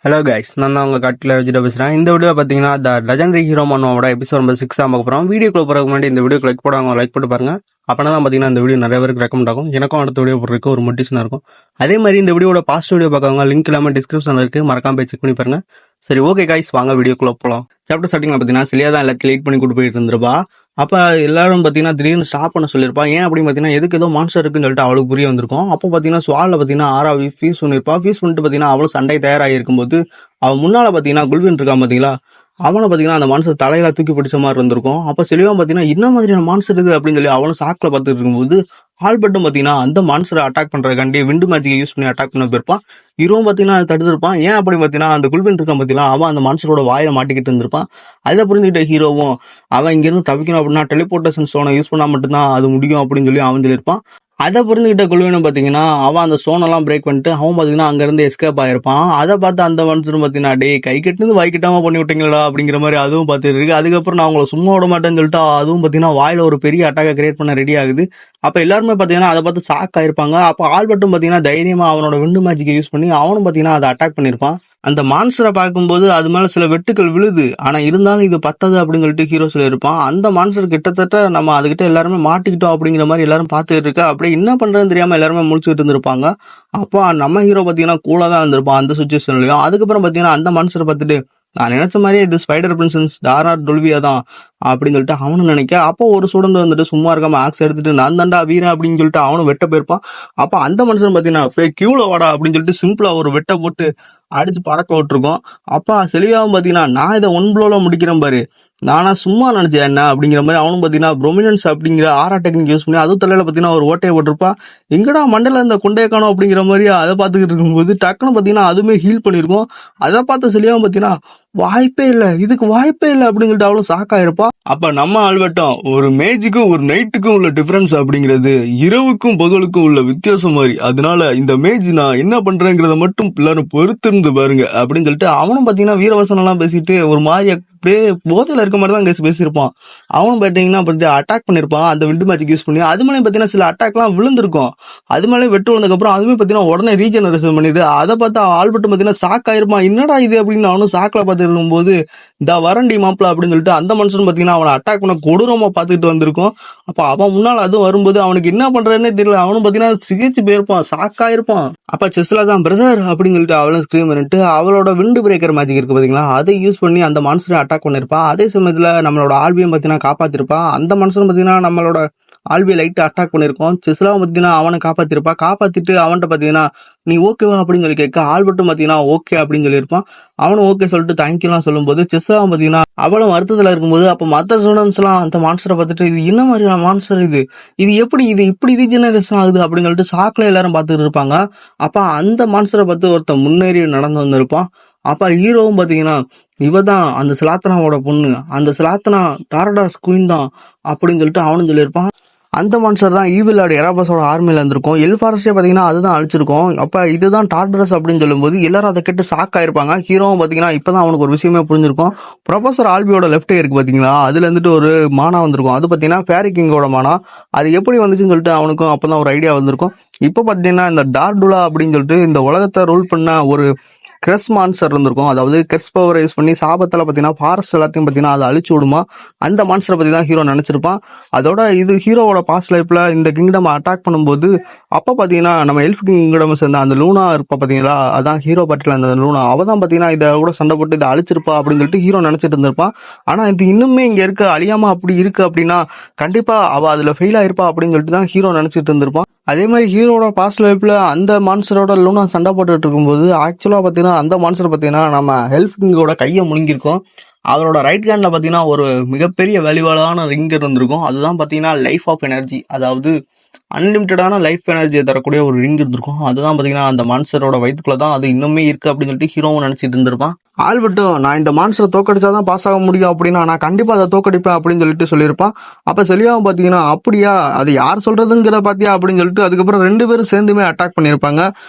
Hello guys, நான் தான் உங்கள் கட்டில் வச்சுட்டு பேசுகிறேன். இந்த வீடியோ பார்த்தீங்கன்னா த லெஜண்டரி ஹீரோ மன்னோட எபிசோட் நம்பர் 6 பார்க்க போகிறோம். வீடியோக்குள்ள போகிறதுக்கு முன்னாடி இந்த வீடியோ லைக் போடுவாங்க, லைக் போட்டு பாருங்க. அப்போனா தான் பார்த்தீங்கன்னா இந்த வீடியோ நிறைய பேருக்கு ரெக்கமெண்ட் ஆகும். எனக்கும் அடுத்த வீடியோ போடுறதுக்கு ஒரு மோட்டிவேஷனாக இருக்கும். அதே மாதிரி இந்த வீடியோட பாஸ்ட் வீடியோ பார்க்கவங்க லிங்க் இல்லாமல் டிஸ்கிரிப்ஷனில் இருக்குது, மறக்காம போய் செக் பண்ணி பாருங்க. சரி, ஓகே கைஸ், வாங்க வீடியோக்குள்ள போகலாம். சாப்டர் ஸ்டார்டிங்ல பார்த்தீங்கன்னா சிலியா தான் எல்லாத்தையும் லைட் பண்ணி கூட்டு போயிட்டு இருந்திருப்பா. அப்போ எல்லாரும் பார்த்தீங்கன்னா திடீர்னு ஸ்டாப் பண்ண சொல்லியிருப்பா. ஏன் அப்படின்னு பார்த்தீங்கன்னா எதுக்கு ஏதோ மான்ஸ்டர் இருக்குன்னு சொல்லிட்டு அவளுக்கு புரிய வந்திருக்கும். அப்போ பார்த்தீங்கன்னா ஸ்வாலில் பார்த்தீங்கன்னா ஆறாவி ஃபீஸ் பண்ணியிருப்பா. ஃபீஸ் பண்ணிட்டு பார்த்தீங்கன்னா அவளும் சண்டை தயாராகி இருக்கும்போது அவன் முன்னால பார்த்தீங்கன்னா குல்வின் இருக்கான் பார்த்தீங்களா, அவனை பார்த்தீங்கன்னா அந்த மான்ஸ்டர் தலையில தூக்கி பிடிச்ச மாதிரி இருந்திருக்கும். அப்போ செலிவான் பார்த்தீங்கன்னா என்ன மாதிரியான மான்ஸ்டர் இது அப்படின்னு சொல்லி அவனும் சாக்கில் பார்த்துட்டு இருக்கும்போது ஆல்பர்ட்டும் பார்த்தீங்கன்னா அந்த மான்ஸ்டரை அட்டாக் பண்றதுக்காண்டி விண்டு மேஜிக்கை யூஸ் பண்ணி அட்டாக் பண்ண போயிருப்பான். ஹீரோவும் பார்த்தீங்கன்னா அதை தடுத்திருப்பான். ஏன் அப்படி பார்த்தீங்கன்னா அந்த குல்வின் இருக்கான் பார்த்தீங்கன்னா அவன் அந்த மான்ஸ்டரோட வாயில மாட்டிக்கிட்டு இருந்திருப்பான். அதை புரிஞ்சுக்கிட்ட ஹீரோவும் அவன் இங்கிருந்து தப்பிக்கணும் அப்படின்னா டெலிபோர்டேஷன் ஸ்டோனை யூஸ் பண்ணா மட்டும்தான் அது முடியும் அப்படின்னு சொல்லி அவன் சொல்லியிருப்பான். அதை புரிஞ்சுக்கிட்ட குழுவினும் பார்த்தீங்கன்னா அவன் அந்த ஸ்டோனெல்லாம் பிரேக் பண்ணிட்டு அவன் பார்த்தீங்கன்னா அங்கேருந்து எஸ்கேப் ஆயிருப்பான். அதை பார்த்து அந்த மனுஷனும் பார்த்தீங்கன்னா டே கை கட்டுந்து வாய் கிட்டாம பண்ணி விட்டீங்களா அப்படிங்கிற மாதிரி அதுவும் பார்த்துட்டு இருக்கு. அதுக்கப்புறம் நான் அவங்கள சும்மா விட மாட்டேன்னு சொல்லிட்டு அதுவும் பார்த்தீங்கன்னா வாயில ஒரு பெரிய அட்டாக்கை கிரியேட் பண்ண ரெடி ஆகுது. அப்போ எல்லாருமே பார்த்தீங்கன்னா அதை பார்த்து ஷாக் ஆயிருப்பாங்க. அப்போ ஆல்பர்ட்டும் பார்த்தீங்கன்னா தைரியமா அவனோட விண்டு மேஜிக்கை யூஸ் பண்ணி அவனும் பார்த்தீங்கன்னா அதை அட்டாக் பண்ணியிருப்பான். அந்த மான்ஸ்டரை பார்க்கும்போது அது மேல சில வெட்டுக்கள் விழுது. ஆனா இருந்தாலும் இது பத்தாது அப்படின்னு சொல்லிட்டு ஹீரோ சொல்லியிருப்பான். அந்த மான்ஸ்டர் கிட்டத்தட்ட நம்ம அதுகிட்ட எல்லாருமே மாட்டிக்கிட்டோம் அப்படிங்கிற மாதிரி எல்லாரும் பார்த்துட்டு இருக்க. அப்படியே என்ன பண்றதுன்னு தெரியாம எல்லாருமே முழிச்சுட்டு இருந்திருப்பாங்க. அப்போ நம்ம ஹீரோ பார்த்தீங்கன்னா கூலா தான் இருந்திருப்பான் அந்த சுச்சுவேஷன்லயும். அதுக்கப்புறம் பார்த்தீங்கன்னா அந்த மான்ஸ்டரை பார்த்துட்டு நான் நினைச்ச மாதிரியே இது ஸ்பைடர் பிரின்சன்ஸ் டார்னாட் டொல்வியா தான் அப்படின்னு சொல்லிட்டு அவனும் நினைக்க. அப்போ ஒரு ஸ்டூடெண்ட் வந்துட்டு சும்மா இருக்காம ஆக்ஸ் எடுத்துட்டு நான் தாண்டா வீரன் அப்படின்னு சொல்லிட்டு அவனும் வெட்ட போயிருப்பான். அப்போ அந்த மனுஷன் பார்த்தீங்கன்னா கியூல வாடா அப்படின்னு சொல்லிட்டு சிம்பிளா ஒரு வெட்ட போட்டு அடிச்சு பறக்க விட்டுருக்கோம். அப்பா செலியாவும் பார்த்தீங்கன்னா நான் இதை ஒன் ப்ளோல முடிக்கிறேன் பாரு, நானா சும்மா நினைச்சேன் என்ன அப்படிங்கிற மாதிரி அவனும் பார்த்தீங்கன்னா ப்ரொமினன்ஸ் அப்படிங்கிற ஆரா டெக்னிக் யூஸ் பண்ணி அது தலையில பார்த்தீங்கன்னா ஒரு ஓட்டையை போட்டிருப்பா. எங்கடா மண்டல இந்த குண்டையை காணும் அப்படிங்கிற மாதிரி அதை பார்த்துக்கிட்டு இருக்கும்போது டக்குன்னு பார்த்தீங்கன்னா அதுவுமே ஹீல் பண்ணியிருக்கோம். அதை பார்த்த செலியாவும் பார்த்தீங்கன்னா வாய்ப்பே இல்லை, இதுக்கு வாய்ப்பே இல்லை அப்படின்னு சொல்லிட்டு அவளும் ஷாக்கா இருப்பா. அப்ப நம்ம ஆல்பர்ட்டும் ஒரு மேஜுக்கும் ஒரு நைட்டுக்கும் உள்ள டிஃபரன்ஸ் அப்படிங்கிறது இரவுக்கும் பகலுக்கும் உள்ள வித்தியாசம் மாதிரி, அதனால இந்த மேஜ் நான் என்ன பண்றேங்கிறத மட்டும் எல்லாரும் பொறுத்திருந்து பாருங்க அப்படின்னு சொல்லிட்டு அவனும் பாத்தீங்கன்னா வீரவசனம் எல்லாம் பேசிட்டு ஒரு மாதிரி அப்படியே போதையில இருக்க மாதிரி தான் பேசியிருப்பான். அவனும் பாத்தீங்கன்னா அட்டாக் பண்ணிருப்பான் அந்த விண்டு மேஜிக் யூஸ் பண்ணி. அது மேலே பாத்தீங்கன்னா சில அட்டாக் எல்லாம் விழுந்திருக்கும். அது மேலே வெட்டு வந்ததுக்கு அப்புறம் அதுமே பாத்தீங்கன்னா உடனே ரீஜெனரேஷன் பண்ணிட்டு அதை பார்த்தா ஆல்பர்ட் பாத்தீங்கன்னா ஷாக் ஆயிருப்பான். என்னடா இது அப்படின்னு அவனும் ஷாக்ல பார்த்து இருக்கும்போது இந்த வரண்டி மாப்பிள அப்படின்னு சொல்லிட்டு அந்த மனுஷன் பாத்தீங்கன்னா அவனை அட்டாக் பண்ண கொடூரமா பார்த்துக்கிட்டு வந்திருக்கும். அப்ப அவன் முன்னால் அதுவும் வரும்போது அவனுக்கு என்ன பண்றதுன்னே தெரியல. அவனும் பாத்தீங்கன்னா சிகிச்சை போயிருப்பான், ஷாக்கா இருப்பான். அப்ப செஸ்ல தான் பிரதர் அப்படின்னு சொல்லிட்டு அவளும் ஸ்கிரீம் பண்ணிட்டு அவளோட விண்டு பிரேக்கர் மேஜிக் இருக்கு பாத்தீங்களா, அதை யூஸ் பண்ணி அந்த மான்ஸ்டரை அட்டாக் பண்ணிருப்பா. அதே சமயத்துல நம்மளோட ஆல்பியம் பாத்தீங்கன்னா காப்பாத்திருப்பா. அந்த மனுஷன் பாத்தீங்கன்னா நம்மளோட ஆல்பியை லைட்டா அட்டாக் பண்ணிருக்கோம். செஸ்லாம் பாத்தீங்கன்னா அவனை காப்பாத்திருப்பா. காப்பாத்திட்டு அவன்கிட்ட பாத்தீங்கன்னா நீ ஓகேவா அப்படின்னு சொல்லி கேட்க ஆல்பர்ட்டும் பாத்தீங்கன்னா ஓகே அப்படின்னு சொல்லியிருப்பான். அவனும் ஓகே சொல்லிட்டு தேங்க்யூலாம் சொல்லும்போது செஸ்லாம் பாத்தீங்கன்னா அவளும் வருத்தத்துல இருக்கும்போது அப்ப மற்ற ஸ்டூடெண்ட்ஸ் எல்லாம் அந்த மான்ஸ்டரை பார்த்துட்டு இது என்ன மாதிரியான மான்ஸ்டர் இது, இது எப்படி இது இப்படி ரீஜெனரேஷன் ஆகுது அப்படின்னு சொல்லிட்டு ஷாக்ல எல்லாரும் பார்த்துட்டு இருப்பாங்க. அப்ப அந்த மான்ஸ்டரை பார்த்து ஒருத்தன் முன்னேறி நடந்து வந்திருப்பான். அப்ப ஹீரோவும் பாத்தீங்கன்னா இவதான் அந்த சிலாத்தனாவோட பொண்ணு, அந்த சிலாத்தனா டாரடாஸ் குயின் தான் அப்படின்னு சொல்லிட்டு அவனும் சொல்லியிருப்பான். அந்த மான்ஸ்டர் தான் ஈவில் லார்ட் எராபஸோட ஆர்மியில இருந்திருக்கும். எல் ஃபாரஸ்டே பாத்தீங்கன்னா அதுதான் அழிச்சிருக்கும். அப்ப இதுதான் டார்டரஸ் அப்படின்னு சொல்லும்போது எல்லாரும் அதை கேட்டு ஷாக் ஆயிருப்பாங்க. ஹீரோவும் பாத்தீங்கன்னா இப்பதான் அவனுக்கு ஒரு விஷயமே புரிஞ்சிருக்கும். ப்ரொஃபசர் ஆல்பியோட லெஃப்ட் இருக்கு பாத்தீங்களா, அதுல இருந்துட்டு ஒரு மானா வந்திருக்கும். அது பாத்தீங்கன்னா ஃபேரி கிங்கோட மானா. அது எப்படி வந்துச்சுன்னு சொல்லிட்டு அவனுக்கும் அப்பதான் ஒரு ஐடியா வந்திருக்கும். இப்ப பாத்தீங்கன்னா இந்த டார்டுலா அப்படின்னு சொல்லிட்டு இந்த உலகத்தை ரூல் பண்ண ஒரு கிரெஸ் மான்ஸ்டர் இருந்திருக்கும். அதாவது கிரெஸ் பவர் யூஸ் பண்ணி சாபத்தில் பார்த்தீங்கன்னா ஃபாரஸ்ட் எல்லாத்தையும் பார்த்தீங்கன்னா அதை அழிச்சு விடுமா. அந்த மான்ஸ்டரை பற்றி தான் ஹீரோ நினச்சிருப்பான். அதோட இது ஹீரோவோட பாஸ்ட் லைஃப்பில் இந்த கிங்டம் அட்டாக் பண்ணும்போது அப்போ பார்த்தீங்கன்னா நம்ம எல்ஃப் கிங்டம் சேர்ந்த அந்த லூனா இருப்பா பார்த்தீங்களா, அதான் ஹீரோ பாட்டில் அந்த லூனா அவள் தான் பார்த்தீங்கன்னா இதை கூட சண்டை போட்டு இதை அழிச்சிருப்பா அப்படின்னு சொல்லிட்டு ஹீரோ நினச்சிட்டு இருந்திருப்பான். ஆனால் இது இன்னுமே இங்கே இருக்க அழியாமல் அப்படி இருக்கு அப்படின்னா கண்டிப்பாக அவள் அதில் ஃபெயில் ஆயிருப்பா அப்படின்னு சொல்லிட்டு தான் ஹீரோ நினச்சிட்டு இருந்திருப்பான். அதே மாதிரி ஹீரோட பாஸ்ட் லைஃப்ல அந்த மான்ஸ்டரோட லூனா சண்டை போட்டுட்டு இருக்கும்போது ஆக்சுவலா பாத்தீங்கன்னா அந்த மான்ஸ்டர் பாத்தீங்கன்னா நம்ம ஹெல்ப் கிங்கோட கையை முழுங்கிருக்கும். அவரோட ரைட் ஹேண்ட்ல பாத்தீங்கன்னா ஒரு மிகப்பெரிய வேல்யூவான ரிங் இருந்திருக்கும். அதுதான் பாத்தீங்கன்னா லைஃப் ஆஃப் எனர்ஜி, அதாவது அன்லிமிட்டடான லைஃப் எனர்ஜியை தரக்கூடிய ஒரு ரிங் இருந்திருக்கும். அதுதான் பாத்தீங்கன்னா அந்த மான்ஸ்டரோட வயிற்றுக்குள்ள தான் அது இன்னுமே இருக்கு அப்படின்னு சொல்லிட்டு ஹீரோவும் நினைச்சிட்டு இருந்திருப்பான். ஆல்பர்ட்டும் நான் இந்த மான்ஸ்டரை தோக்கடிச்சாதான் பாஸ் ஆக முடியும் அப்படின்னா நான் கண்டிப்பா அதை தோக்கடிப்பேன் அப்படின்னு சொல்லிட்டு சொல்லியிருப்பான். அப்ப செலியாவும் பாத்தீங்கன்னா அப்படியா, அது யார் சொல்றதுங்கிற பாத்தியா அப்படின்னு சொல்லிட்டு அதுக்கப்புறம் 2 பேரும் சேர்ந்துமே அட்டாக் பண்ணியிருப்பாங்க.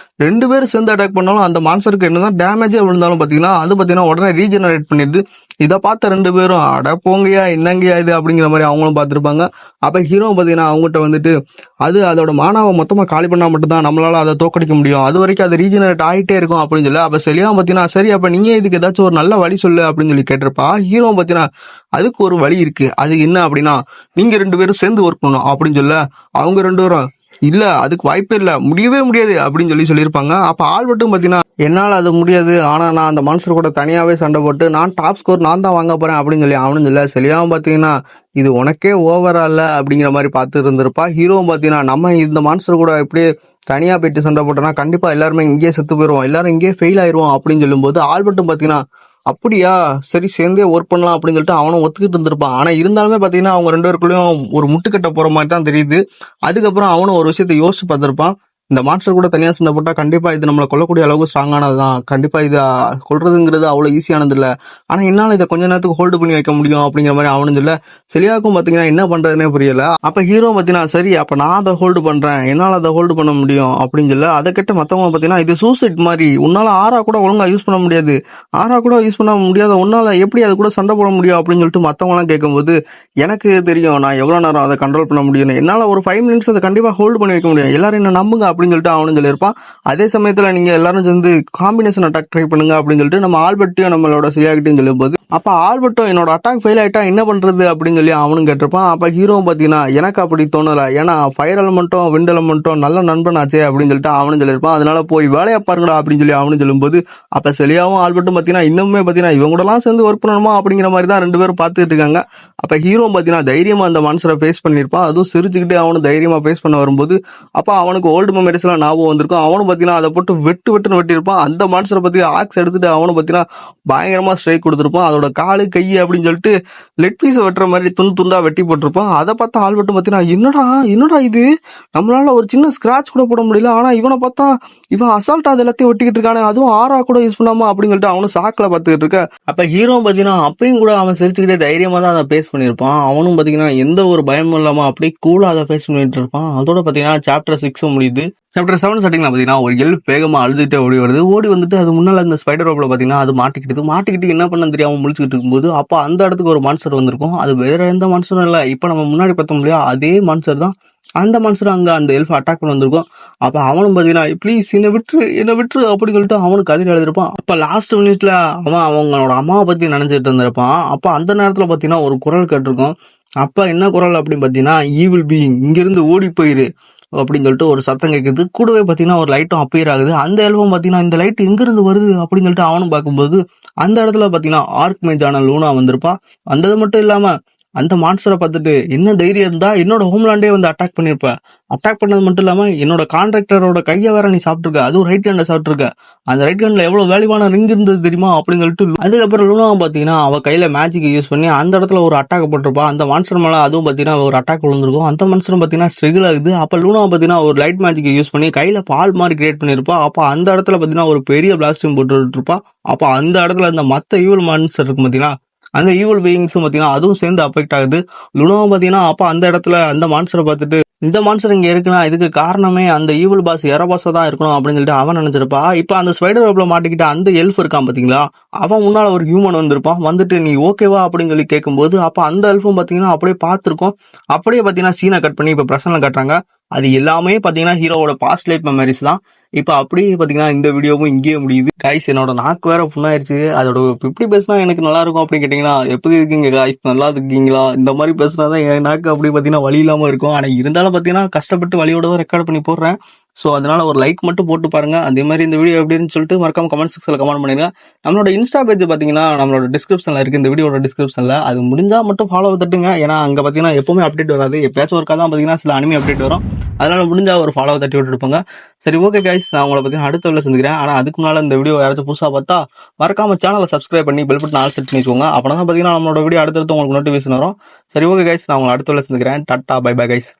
2 பேரும் சேர்ந்து அட்டாக் பண்ணாலும் அந்த மான்ஸ்டருக்கு என்னதான் டேமேஜே விழுந்தாலும் பாத்தீங்கன்னா அது பாத்தீங்கன்னா உடனே ரீஜெனரேட் பண்ணிடுது. இதை பார்த்த ரெண்டு பேரும் அட போங்கயா என்னங்கயா இது அப்படிங்கிற மாதிரி அவங்களும் பார்த்துருப்பாங்க. அப்ப ஹீரோ பாத்தீங்கன்னா அவங்ககிட்ட வந்துட்டு அதோட மானாவை மொத்தமா காலி பண்ணா மட்டும்தான் நம்மளால அதை தோக்கடிக்க முடியும், அது வரைக்கும் அது ரீஜெனரேட் ஆகிட்டே இருக்கும் அப்படின்னு சொல்லி. அப்ப செலியா பாத்தீங்கன்னா சரி அப்ப நீங்க இதுக்கு ஏதாச்சும் ஒரு நல்ல வழி சொல்லு அப்படின்னு சொல்லி கேட்டிருப்பா. ஹீரோ பாத்தீங்கன்னா அதுக்கு ஒரு வழி இருக்கு, அது என்ன அப்படின்னா நீங்க ரெண்டு பேரும் சேர்ந்து ஒர்க் பண்ணணும் அப்படின்னு சொல்ல அவங்க ரெண்டு பேரும் இல்ல அதுக்கு வாய்ப்பே இல்ல, முடியவே முடியாது அப்படின்னு சொல்லியிருப்பாங்க. அப்ப ஆல்பர்ட்டும் பாத்தீங்கன்னா என்னால் அது முடியாது, ஆனால் நான் அந்த மான்ஸ்டர் கூட தனியாகவே சண்டை போட்டு நான் டாப் ஸ்கோர் நான் தான் வாங்க போகிறேன் அப்படின்னு சொல்லி அவனும் சொல்ல செலியாவும் பார்த்தீங்கன்னா இது உனக்கே ஓவரா இல்லை அப்படிங்கிற மாதிரி பார்த்து இருந்திருப்பா. ஹீரோவும் பார்த்தீங்கன்னா நம்ம இந்த மான்ஸ்டர் கூட இப்படியே தனியாக போயிட்டு சண்டை போட்டோம்னா கண்டிப்பாக எல்லாருமே இங்கேயே செத்து போயிடுவோம், எல்லாரும் இங்கேயே ஃபெயில் ஆயிடுவோம் அப்படின்னு சொல்லும்போது ஆல்பர்ட்டும் பார்த்தீங்கன்னா அப்படியா சரி சேர்ந்தே ஒர்க் பண்ணலாம் அப்படின்னு சொல்லிட்டு அவனும் ஒத்துக்கிட்டு இருந்திருப்பான். ஆனா இருந்தாலுமே பாத்தீங்கன்னா அவங்க ரெண்டு பேருக்குள்ளயும் ஒரு முட்டுக்கட்ட போற மாதிரி தான் தெரியுது. அதுக்கப்புறம் அவனும் ஒரு விஷயத்த யோசிச்சு பார்த்திருப்பான், இந்த மான்ஸ்டர் கூட தனியா சண்டை போட்டா கண்டிப்பா இது நம்மளை கொல்லக்கூடிய அளவுக்கு ஸ்ட்ராங்கானதுதான், கண்டிப்பா இது கொல்றதுங்கிறது அவ்வளவு ஈஸியானது இல்ல, ஆனா என்னால இதை கொஞ்ச நேரத்துக்கு ஹோல்டு பண்ணி வைக்க முடியும் அப்படிங்கிற மாதிரி அவனு சொல்ல செலியாவுக்கும் பாத்தீங்கன்னா என்ன பண்றதுனே புரியல. அப்ப ஹீரோ பாத்தீங்கன்னா சரி அப்ப நான் அதை ஹோல்டு பண்றேன், என்னால அதை ஹோல்டு பண்ண முடியும் அப்படின்னு சொல்ல அதை கிட்ட மத்தவங்க பாத்தீங்கன்னா இது சூசைட் மாதிரி, உன்னால ஆரா கூட ஒழுங்கா யூஸ் பண்ண முடியாது, ஆரா கூட யூஸ் பண்ண முடியாத உன்னால எப்படி அது கூட சண்டை போட முடியும் அப்படின்னு சொல்லிட்டு மத்தவங்க எல்லாம் கேட்கும்போது எனக்கு தெரியும் நான் எவ்வளவு நேரம் அதை கண்ட்ரோல் பண்ண முடியும், என்னால ஒரு 5 minutes அதை கண்டிப்பா ஹோல்டு பண்ணி வைக்க முடியும், எல்லாரும் என்ன நம்புங்க அப்படின்னு சொல்லிட்டு அவனு சொல்லியிருப்பான். அதே சமயத்துல நீங்க எல்லாரும் சேர்ந்து காம்பினேஷன் அட்டாக் ட்ரை பண்ணுங்க அப்படின்னு சொல்லிட்டு நம்ம ஆல்பர்ட்டையும் நம்மளோட சிலியாகிட்டையும் சொல்லும்போது அப்ப ஆல்பர்ட்டும் என்னோட அட்டாக் ஃபெயில் ஆயிட்டா என்ன பண்றது அப்படின்னு சொல்லி அவனும் கேட்டிருப்பான். அப்ப ஹீரோவும் பாத்தீங்கன்னா எனக்கு அப்படி தோணல, ஏன்னா ஃபயர் எலமெண்ட்டும் விண்ட் எலமெண்ட்டும் நல்ல நண்பன் ஆச்சே அப்படின்னு சொல்லிட்டு அவனும் சொல்லியிருப்பான், அதனால போய் வேலையா பாருங்கடா அப்படின்னு சொல்லி அவனும் சொல்லும்போது அப்ப செலியாவும் ஆல்பர்ட்டும் பாத்தீங்கன்னா இன்னுமே பாத்தீங்கன்னா இவங்க கூட எல்லாம் சேர்ந்து ஒர்க் பண்ணணுமா அப்படிங்கிற மாதிரி தான் ரெண்டு பேரும் பார்த்துட்டு இருக்காங்க. அப்ப ஹீரோ பாத்தீங்கன்னா தைரியமா அந்த மான்ஸ்டரை ஃபேஸ் பண்ணிருப்பான், அதுவும் சிரிச்சுக்கிட்டே அவனும் தைரியமா ஃபேஸ் பண்ண வரும்போது அப்ப அவனுக்கு ஓல்டு மெமரிஸ் எல்லாம் ஞாபகம் வந்திருக்கும். அவனும் பாத்தீங்கன்னா அதை போட்டு வெட்டுன்னு வெட்டியிருப்பான். அந்த மான்ஸ்டரை பத்தி ஆக்ஸ் எடுத்துட்டு அவனும் பாத்தீங்கன்னா பயங்கரமா ஸ்ட்ரைக் கொடுத்திருப்பான். அதோட காலு கை அப்படின்னு சொல்லிட்டு லெட் பீஸ் வெட்டுற மாதிரி துண்டா வெட்டி போட்டிருப்பான். அதை பார்த்தா ஆல்பர்ட்டும் பாத்தீங்கன்னா என்னடா இது, நம்மளால ஒரு சின்ன ஸ்கிராச் கூட போட முடியல, ஆனா இவனை பார்த்தா இவன் அசால்ட்டா அது எல்லாத்தையும் வெட்டிக்கிட்டு இருக்கானே, அதுவும் ஆரா கூட யூஸ் பண்ணாம அப்படின்னு சொல்லிட்டு அவனும் சாக்கில பாத்துக்கிட்டு இருக்க. அப்ப ஹீரோ பாத்தீங்கன்னா அப்பயும் கூட அவன் சிரிச்சுக்கிட்டே தைரியமா தான் அதை ஃபேஸ் பண்ணிருப்பான். அவனும் பாத்தீங்கன்னா எந்த ஒரு பயமும் இல்லாம அப்படியே கூலா அதை ஃபேஸ் பண்ணிட்டு இருப்பான். அதோட பாத்தீங்கன்னா சாப்டர் 6 முடியுது. சாப்டர் 7 ஸ்டார்டிங்ல பாத்தீங்கன்னா ஒரு எல்ஃப் வேகமா அழுதுகிட்டே ஓடி வந்துட்டு அது முன்னால அந்த ஸ்பைடர் ரோப்ல பாத்தீங்கன்னா அது மாட்டிக்கிட்டு என்ன பண்ண தெரியாம முழிச்சுக்கிட்டு இருக்கும்போது அப்ப அந்த இடத்துக்கு ஒரு மான்ஸ்டர் வந்திருக்கும். அது வேற எந்த மான்ஸ்டரும் இல்ல, இப்ப நம்ம முன்னாடி பார்த்தோம் இல்லையா அதே மான்ஸ்டர் தான். அந்த மான்ஸ்டர் அங்க அந்த எல்ஃப் அட்டாக் பண்ண வந்திருக்கும். அப்ப அவனும் பாத்தீங்கன்னா ப்ளீஸ் என்ன விட்டுரு அப்படின்னு சொல்லிட்டு அவனுக்கு கதிரி எழுதிருப்பான். அப்ப லாஸ்ட் மினிட்ல அவங்களோட அம்மாவை பத்தி நினைச்சிட்டு இருந்திருப்பான். அப்ப அந்த நேரத்துல பாத்தீங்கன்னா ஒரு குரல் கேட்டிருக்கும். அப்ப என்ன குரல் அப்படின்னு பாத்தீங்கன்னா ஈவில் பீயிங் இங்கிருந்து ஓடி போயிரு அப்படின்னு சொல்லிட்டு ஒரு சத்தம் கேட்குது. கூடவே பாத்தீங்கன்னா ஒரு லைட்டும் அப்பியர் ஆகுது. அந்த எல்ஃபும் பாத்தீங்கன்னா இந்த லைட் எங்க இருந்து வருது அப்படின்னு சொல்லிட்டு அவனும் பார்க்கும்போது அந்த இடத்துல பாத்தீங்கன்னா ஆர்க் மேஜான லூனா வந்திருப்பா. வந்தது மட்டும் இல்லாம அந்த மான்ஸ்டரை பார்த்துட்டு என்ன தைரியம் இருந்தா என்னோட ஹோம்லாண்டே வந்து அட்டாக் பண்ணிருப்ப, அட்டாக் பண்ணது மட்டும் இல்லாம என்னோட கான்ட்ராக்டரோட கையை வேற நீ சாப்பிட்டுருக்க, அதுவும் ரைட் ஹேண்ட்ல சாப்பிட்டுருக்க, அந்த ரைட் ஹேண்ட்ல எவ்வளவு வேல்யூவான ரிங் இருந்தது தெரியுமா அப்படின்னு சொல்லிட்டு அதுக்கப்புறம் லூனாவும் பாத்தீங்கன்னா அவ கையில மேஜிக் யூஸ் பண்ணி அந்த இடத்துல ஒரு அட்டாக் போட்டிருப்பா. அந்த மான்ஸ்டர் மேல அதுவும் பாத்தீங்கன்னா ஒரு அட்டாக் விழுந்திருக்கும். அந்த மான்ஸ்டரும் பாத்தீங்கன்னா ஸ்ட்ரகிள் ஆகுது. அப்ப லூனாவை பாத்தீங்கன்னா ஒரு லைட் மேஜிக் யூஸ் பண்ணி கையில பால் மாதிரி கிரியேட் பண்ணிருப்பா. அப்ப அந்த இடத்துல பாத்தீங்கன்னா ஒரு பெரிய பிளாஸ்டிங் போட்டு இருப்பா. அப்ப அந்த இடத்துல இந்த மத்த ஈவல் மான்ஸ்டர் இருக்கு பாத்தீங்கன்னா அந்த ஈவல் பீயிங்ஸும் பாத்தீங்கன்னா அதுவும் சேர்ந்து அஃபெக்ட் ஆகுது. லுனாவும் பாத்தீங்கன்னா அப்ப அந்த இடத்துல அந்த மான்ஸ்டரை பார்த்துட்டு இந்த மான்ஸ்டர் இங்க இருக்குன்னா இதுக்கு காரணமே அந்த ஈவல் பாஸ் எரபாஸா தான் இருக்கணும் அப்படின்னு சொல்லிட்டு அவன் நினைச்சிருப்பா. இப்ப அந்த ஸ்பைடர் வெப்ல மாட்டிக்கிட்ட அந்த எல்ஃப் இருக்கான் பாத்தீங்களா, அவன் முன்னால ஒரு ஹியூமன் வந்திருப்பான். வந்துட்டு நீ ஓகேவா அப்படின்னு சொல்லி கேட்கும்போது அப்ப அந்த எல்ஃபும் பாத்தீங்கன்னா அப்படியே பார்த்திருக்கோம். அப்படியே பாத்தீங்கன்னா சீனை கட் பண்ணி இப்ப பிரசன்ல காட்டுறாங்க. அது எல்லாமே பாத்தீங்கன்னா ஹீரோவோட பாஸ்ட் லைஃப் மெமரிஸ் தான். இப்ப அப்படியே பாத்தீங்கன்னா இந்த வீடியோவும் இங்கேயே முடியுது. கைஸ் என்னோட நாக்கு வேற புண்ணாயிருச்சு. அதோட எப்படி பேசினா எனக்கு நல்லா இருக்கும் அப்படின்னு கேட்டீங்கன்னா எப்படி இருக்கீங்க கைஸ், நல்லா இருக்கீங்களா, இந்த மாதிரி பேசினாதான் என் நாக்கு அப்படி பாத்தீங்கன்னா வழி இல்லாம இருக்கும். ஆனா இருந்தாலும் பாத்தீங்கன்னா கஷ்டப்பட்டு வழியோட தான் ரெக்கார்ட் பண்ணி போடுறேன். ஸோ அதனால ஒரு லைக் மட்டும் போட்டு பாருங்க. அதே மாதிரி இந்த வீடியோ எப்படின்னு சொல்லிட்டு மறக்காம கமெண்ட் செக்ஷன்ல கமெண்ட் பண்ணுங்க. நம்மளோட இன்ஸ்டா பேஜ் பாத்தீங்கன்னா நம்மளோட டிஸ்கிரிப்ஷன்ல இருக்கு, இந்த வீடியோட டிஸ்கிரிப்ஷன்ல. அது முடிஞ்சா மட்டும் ஃபாலோ தட்டுங்க. ஏன்னா அங்க பாத்தீங்கன்னா எப்பவுமே அப்டேட் வராது, எப்பயாச்சும் ஒருக்கா தான் பாத்தீங்கன்னா சில அனிமே அப்டேட் வரும். அதனால முடிஞ்சா ஒரு ஃபாலோ தட்டி விட்டு இருப்பாங்க. சரி ஓகே கைஸ், நான் உங்களை பத்தி அடுத்த வீடியோல சந்திக்கிறேன். ஆனா அதுக்கு முன்னால இந்த வீடியோ யாராச்சும் புதுசா பார்த்தா மறக்காம சேனலை சப்ஸ்கிரைப் பண்ணி பெல் பட்டன் ஆல் செட் பண்ணி வச்சுக்கோங்க. அப்பதான் பாத்தீங்கன்னா நம்மளோட வீடியோ அடுத்தடுத்து உங்களுக்கு நோட்டிஃபிகேஷன் வரும். சரி ஓகே கைஸ், நான் உங்களை அடுத்த வீடியோல சந்திக்கிறேன். Tata bye bye guys.